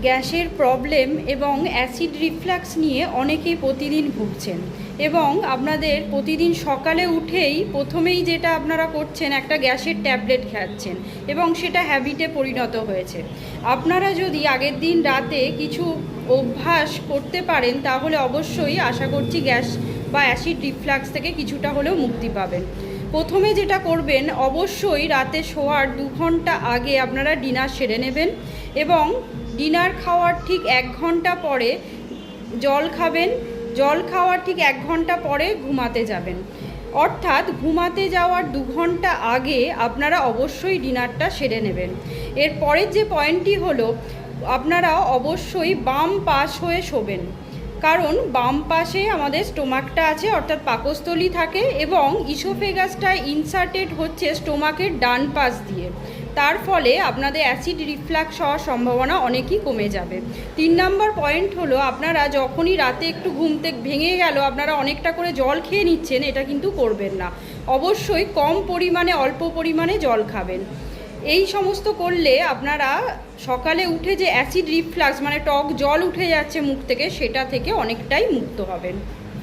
গ্যাসের প্রবলেম এবং acid reflux নিয়ে অনেকেই প্রতিদিন ভুগছেন এবং আপনাদের প্রতিদিন সকালে উঠেই প্রথমেই যেটা আপনারা করছেন একটা গ্যাসের ট্যাবলেট খাচ্ছেন এবং সেটা হ্যাবিটে পরিণত হয়েছে। আপনারা যদি আগের দিন রাতে কিছু অভ্যাস করতে পারেন তাহলে অবশ্যই আশা করছি গ্যাস বা অ্যাসিড রিফ্লাক্স থেকে কিছুটা হলেও মুক্তি পাবেন। প্রথমে যেটা করবেন, অবশ্যই রাতে শোয়ার 2 ঘন্টা আগে আপনারা ডিনার সেরে নেবেন এবং ডিনার খাওয়ার ঠিক 1 ঘন্টা পরে জল খাবেন। জল খাওয়ার ঠিক 1 ঘন্টা পরে ঘুমাতে যাবেন, অর্থাৎ ঘুমাতে যাওয়ার 2 ঘন্টা আগে আপনারা অবশ্যই ডিনারটা সেরে নেবেন। এর পরের যে পয়েন্টটি হলো, আপনারা অবশ্যই বাম পাশ হয়ে শোবেন, কারণ বাম পাশে আমাদের স্টোমাকটা আছে, অর্থাৎ পাকস্থলী থাকে এবং ইসোফেগাসটা ইনসার্টেড হচ্ছে স্টোমাকের ডান পাশ দিয়ে। তার ফলে আপনাদের অ্যাসিড রিফ্লাক্স হওয়ার সম্ভাবনা অনেকই কমে যাবে। 3 নম্বর পয়েন্ট হলো, আপনারা যখনই রাতে একটু ঘুম থেকে ভেঙে গেল আপনারা অনেকটা করে জল খেয়ে নিচ্ছেন, এটা কিন্তু করবেন না। অবশ্যই কম পরিমাণে অল্প পরিমাণে জল খাবেন। এই সমস্ত করলে আপনারা সকালে উঠে যে অ্যাসিড রিফ্লাক্স মানে টক জল উঠে যাচ্ছে মুখ থেকে, সেটা থেকে অনেকটাই মুক্ত হবেন।